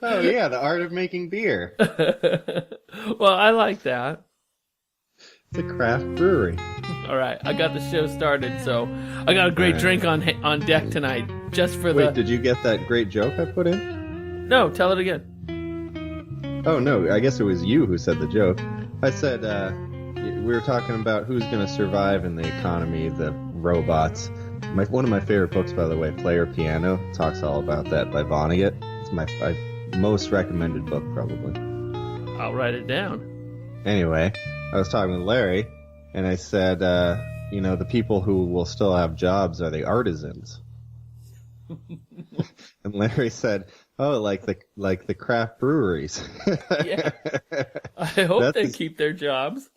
Oh, yeah, the art of making beer. Well, I like that. It's a craft brewery. All right, I got the show started, so I got a great drink on deck tonight, just for Wait, did you get that great joke I put in? No, tell it again. Oh, no, I guess it was you who said the joke. I said, we were talking about who's going to survive in the economy, the robots. One of my favorite books, by the way, Player Piano, talks all about that by Vonnegut. It's my most recommended book, probably. I'll write it down. Anyway, I was talking with Larry, and I said, the people who will still have jobs are the artisans. And Larry said, "Oh, like the craft breweries." Yeah, I hope they keep their jobs.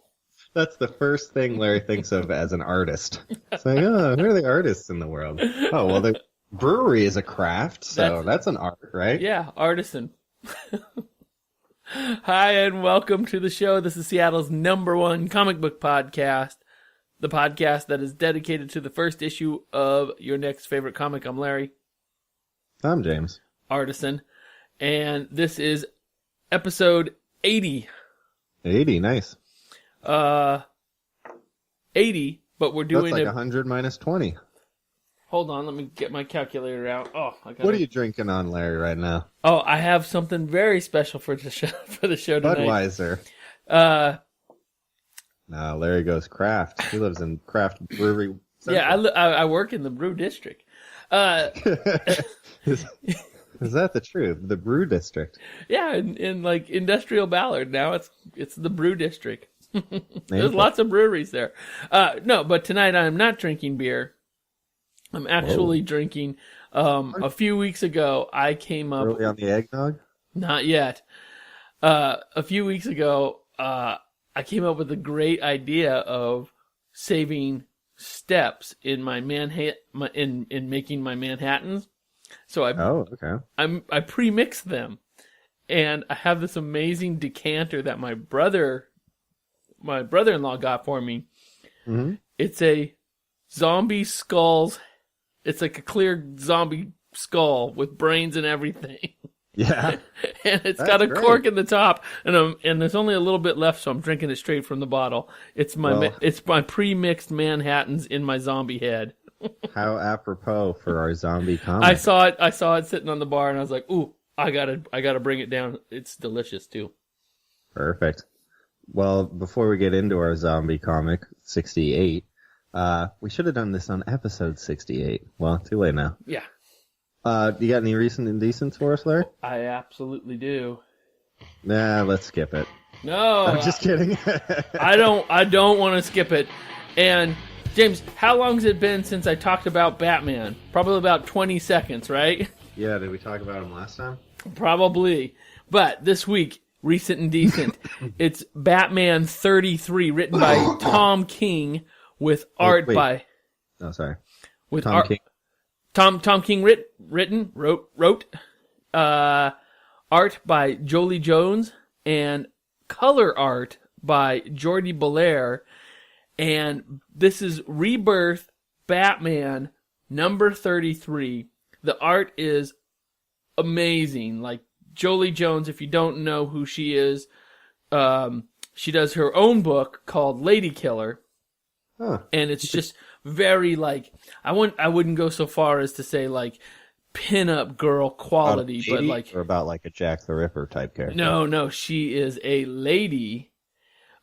That's the first thing Larry thinks of as an artist. It's like, oh, who are the artists in the world? Oh, well, the brewery is a craft, so that's an art, right? Yeah, artisan. Hi, and welcome to the show. This is Seattle's #1 comic book podcast, the podcast that is dedicated to the first issue of your next favorite comic. I'm Larry. I'm James. Artisan. And this is episode 80. 80, nice. 80, but we're doing That's like 100 minus 20. Hold on, let me get my calculator out. What are you drinking on, Larry, right now? Oh, I have something very special for the show tonight. Budweiser. No, Larry goes craft. He lives in craft brewery. Central. Yeah, I work in the brew district. Is that the truth? The brew district? Yeah, in like industrial Ballard now, it's the brew district. There's lots of breweries there. No, but tonight I'm not drinking beer. I'm actually drinking. A few weeks ago, I came up. Early on the eggnog? Not yet. A few weeks ago, I came up with a great idea of saving steps in my in making my Manhattans. So I pre-mixed them, and I have this amazing decanter that my brother-in-law got for me. Mm-hmm. It's a zombie skulls. It's like a clear zombie skull with brains and everything. Yeah, and it's got a cork in the top, and there's only a little bit left, so I'm drinking it straight from the bottle. It's my pre-mixed Manhattans in my zombie head. How apropos for our zombie comic. I saw it sitting on the bar, and I was like, "Ooh, I gotta bring it down. It's delicious too." Perfect. Well, before we get into our zombie comic 68, we should have done this on episode 68. Well, too late now. Yeah. You got any recent indecents for us, Larry? I absolutely do. Nah, let's skip it. No, I'm just kidding. I don't want to skip it. And James, how long has it been since I talked about Batman? Probably about 20 seconds, right? Yeah, did we talk about him last time? Probably. But this week, recent and decent, it's Batman 33, written by Tom King, with art by... Oh, sorry. With Tom King. Tom King wrote art by Jolie Jones, and color art by Jordi Belair. And this is Rebirth Batman number 33. The art is amazing. Like, Jolie Jones, if you don't know who she is, she does her own book called Lady Killer. Huh. And it's just very, like, I wouldn't go so far as to say, like, pin-up girl quality, but like... Or about, like, a Jack the Ripper type character? No, she is a lady...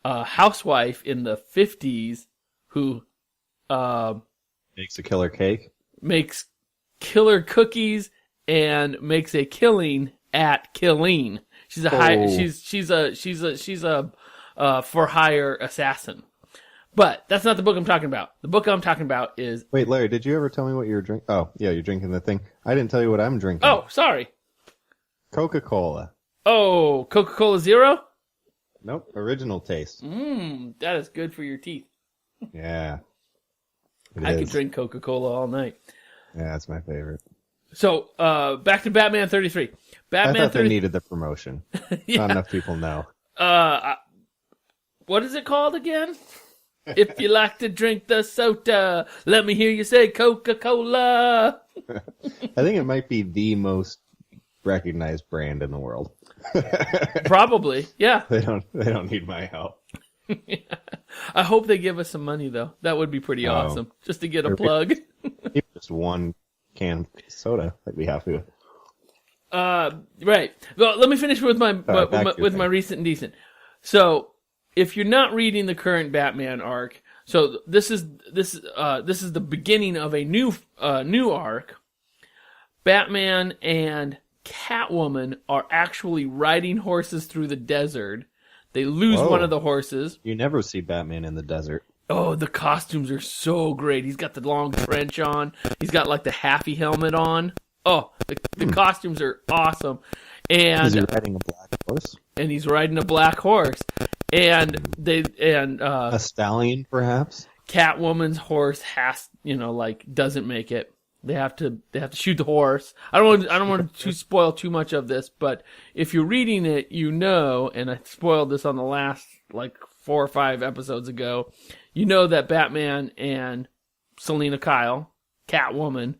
housewife in the 50s who makes a killer cake, makes killer cookies, and makes a killing at killing. She's a she's a for hire assassin. But that's not the book I'm talking about. The book I'm talking about is... Wait, Larry, did you ever tell me what you were drinking? Oh, yeah, you're drinking the thing. I didn't tell you what I'm drinking. Oh, sorry. Coca-Cola. Oh, Coca-Cola Zero? Nope, original taste. That is good for your teeth. Yeah. I could drink Coca-Cola all night. Yeah, that's my favorite. So, back to Batman 33. I thought they needed the promotion. Yeah. Not enough people know. What is it called again? If you like to drink the soda, let me hear you say Coca-Cola. I think it might be the most recognized brand in the world. Probably, yeah. They don't need my help. I hope they give us some money though. That would be pretty awesome, just to get a plug. Just one can of soda that we have to. Right. Well, let me finish with my my recent and decent. So, if you're not reading the current Batman arc, so this is the beginning of a new arc. Batman and Catwoman are actually riding horses through the desert. They lose one of the horses. You never see Batman in the desert. Oh, the costumes are so great. He's got the long trench on. He's got like the halfy helmet on. Oh, the costumes are awesome. And is he riding a black horse? And he's riding a black horse. And a stallion, perhaps. Catwoman's horse doesn't make it. They have to shoot the horse. I don't want to spoil too much of this, but if you're reading it, and I spoiled this on the last 4 or 5 episodes ago. You know that Batman and Selina Kyle, Catwoman,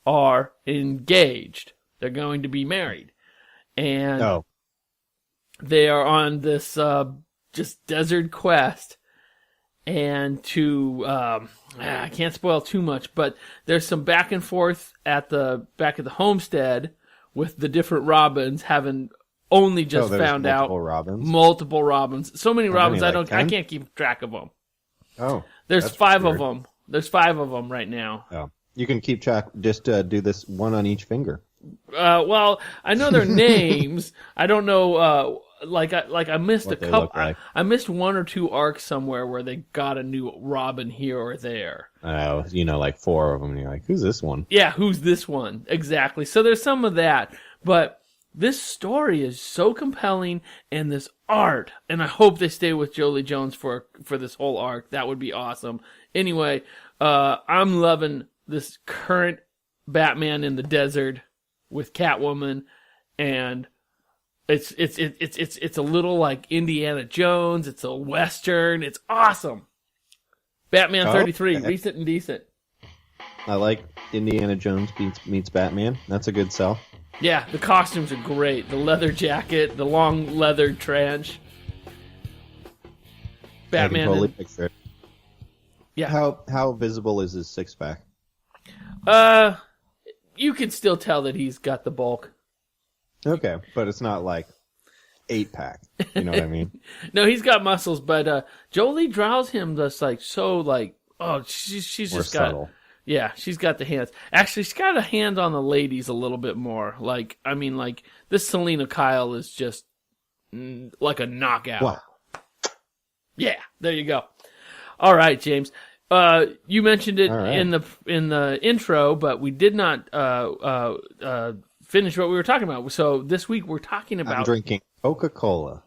are engaged. They're going to be married, and they are on this just desert quest. And I can't spoil too much, but there's some back and forth at the back of the homestead with the different Robins, having only just found out multiple Robins. So many Robins, I can't keep track of them. Oh, there's 5 of them. There's 5 of them right now. Oh, you can keep track. Just do this one on each finger. Well, I know their names. I don't know. I missed a couple. Like. I missed 1 or 2 arcs somewhere where they got a new Robin here or there. Oh, 4 of them. And you're like, who's this one? Yeah, who's this one? Exactly. So there's some of that, but this story is so compelling, and this art, and I hope they stay with Jolie Jones for this whole arc. That would be awesome. Anyway, I'm loving this current Batman in the desert with Catwoman, and it's a little like Indiana Jones. It's a Western. It's awesome. Batman 33, recent and decent. I like Indiana Jones meets Batman. That's a good sell. Yeah, the costumes are great. The leather jacket, the long leather trench. Batman. I can totally picture it. Yeah. How visible is his 6-pack? You can still tell that he's got the bulk. Okay, but it's not like 8-pack. You know what I mean? No, he's got muscles, but Jolie draws him just she's more just subtle. got. Yeah, she's got the hands. Actually, she's got a hand on the ladies a little bit more. This Selina Kyle is just like a knockout. Wow. Yeah, there you go. All right, James. You mentioned it in the intro, but we did not finish what we were talking about. So this week we're talking about... I'm drinking Coca-Cola.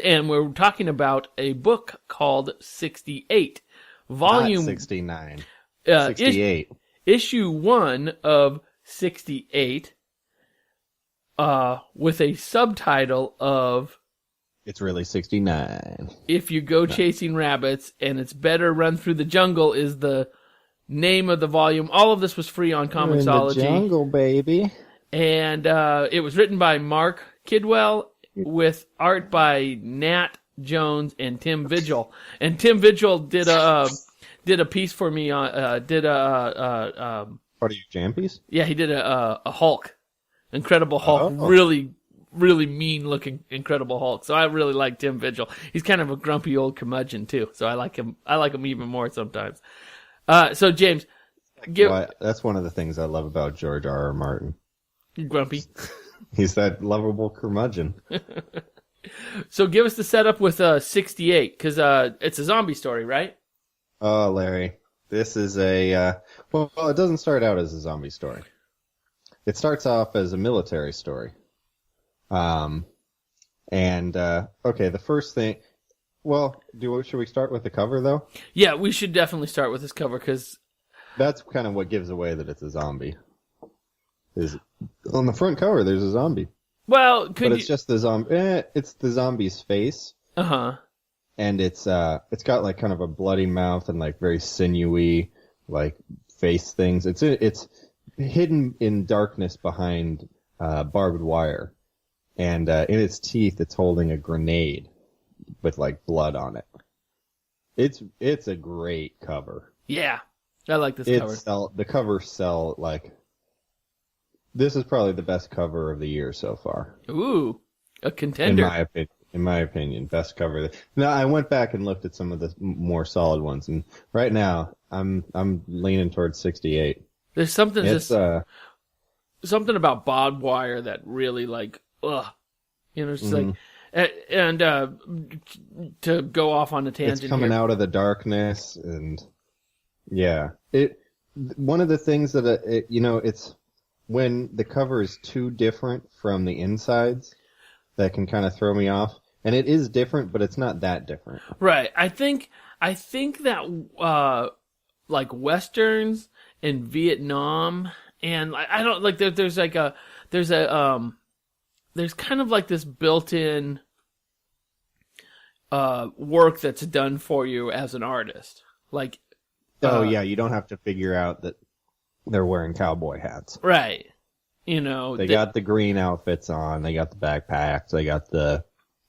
And we're talking about a book called 68. Volume... Not 69. 68. Issue 1 of 68 with a subtitle of... It's really 69. If You Go Chasing Rabbits, and It's Better Run Through the Jungle is the name of the volume. All of this was free on Comixology. We're in the jungle, baby. And it was written by Mark Kidwell with art by Nat Jones and Tim Vigil. And Tim Vigil did a piece for me on Part of your jam piece? Yeah, he did a Hulk, Incredible Hulk, really mean looking Incredible Hulk. So I really like Tim Vigil. He's kind of a grumpy old curmudgeon too. So I like him even more sometimes. So James, that's one of the things I love about George R.R. Martin. Grumpy. He's that lovable curmudgeon. So give us the setup with 68, because it's a zombie story, right? Oh, Larry, this is it doesn't start out as a zombie story. It starts off as a military story. The first thing, should we start with the cover though? Yeah, we should definitely start with this cover, because that's kind of what gives away that it's a zombie. Is on the front cover there's a zombie. Well, it's just the zombie. It's the zombie's face. And it's got like kind of a bloody mouth and like very sinewy like face things. It's hidden in darkness behind barbed wire, and in its teeth, it's holding a grenade with like blood on it. It's a great cover. Yeah, I like this cover. The covers sell like. This is probably the best cover of the year so far. Ooh, a contender. In my opinion, best cover. Now I went back and looked at some of the more solid ones, and right now I'm leaning towards 68. There's something something about barbed wire that really like it's like, and to go off on a tangent. It's coming out of the darkness, and yeah, one of the things that it's when the cover is too different from the insides. That can kind of throw me off, and it is different, but it's not that different. Right. I think that like westerns in Vietnam, and I don't like there's kind of like this built-in work that's done for you as an artist. Like, yeah, you don't have to figure out that they're wearing cowboy hats, right? You know, they got the green outfits on, they got the backpacks, they got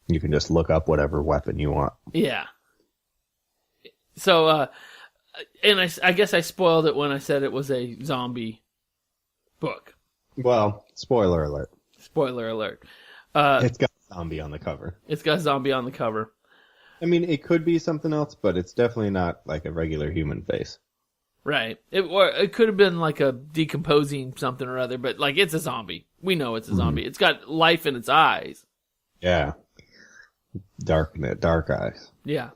you can just look up whatever weapon you want. Yeah. So, and I guess I spoiled it when I said it was a zombie book. Well, spoiler alert. Spoiler alert. It's got zombie on the cover. It's got zombie on the cover. I mean, it could be something else, but it's definitely not like a regular human face. Right. It could have been like a decomposing something or other, but like it's a zombie. We know it's a zombie. It's got life in its eyes. Yeah. Dark eyes. Yeah.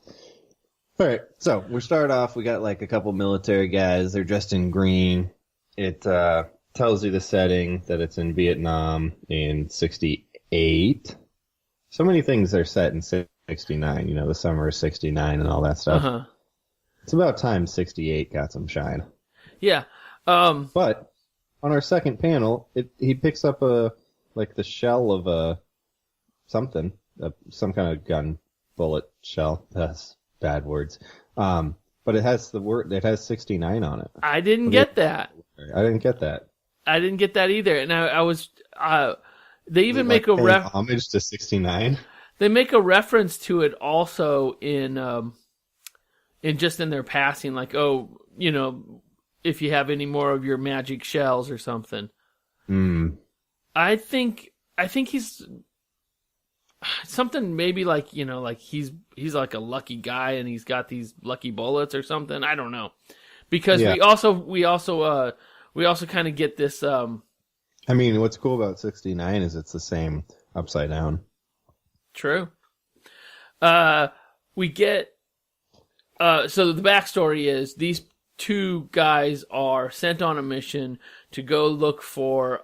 All right. So we start off. We got like a couple military guys. They're dressed in green. It tells you the setting that it's in Vietnam in '68. So many things are set in '69. You know, the summer of '69 and all that stuff. Uh-huh. It's about time 68 got some shine. Yeah. But on our second panel, he picks up the shell of something, some kind of gun bullet shell. That's bad words. But it has it has 69 on it. I didn't get that. I didn't get that. I didn't get that either. And I was, they even make a homage to 69. They make a reference to it also in just in their passing, like, oh, you know, if you have any more of your magic shells or something. I think he's something maybe like, you know, like he's like a lucky guy and he's got these lucky bullets or something. I don't know, because we also kind of get this. I mean, what's cool about 69 is it's the same upside down. True. We get. So the backstory is these two guys are sent on a mission to go look for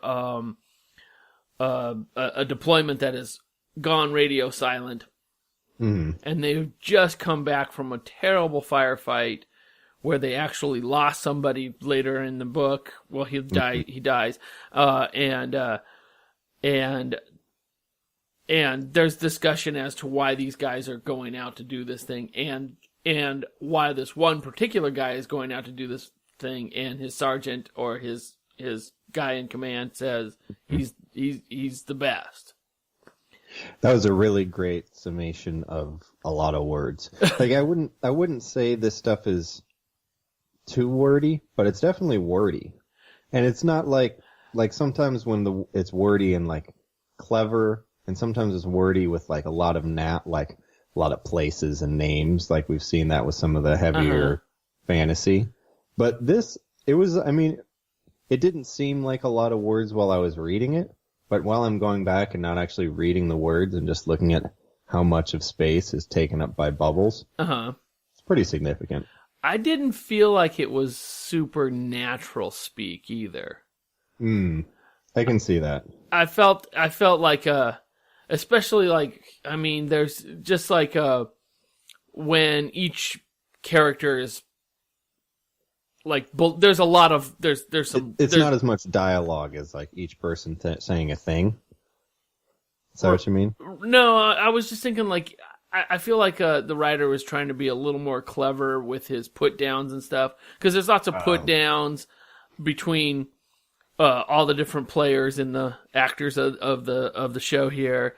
a deployment that has gone radio silent. Mm-hmm. And they've just come back from a terrible firefight where they actually lost somebody later in the book. Well, he dies. And there's discussion as to why these guys are going out to do this thing, and why this one particular guy is going out to do this thing, and his sergeant or his guy in command says he's the best. That was a really great summation of a lot of words. Like I wouldn't say this stuff is too wordy, but it's definitely wordy. And it's not like sometimes when it's wordy and like clever, and sometimes it's wordy with like a lot of places and names, like we've seen that with some of the heavier fantasy. But it didn't seem like a lot of words while I was reading it, but while I'm going back and not actually reading the words and just looking at how much of space is taken up by bubbles, it's pretty significant. I didn't feel like it was supernatural speak either. I can see that. I felt like especially like, I mean, there's just like when each character is like, there's a lot of there's some. It's not as much dialogue as like each person saying a thing. Is that what you mean? No, I was just thinking like I feel like the writer was trying to be a little more clever with his put downs and stuff, because there's lots of put downs between all the different players and the actors of the show here.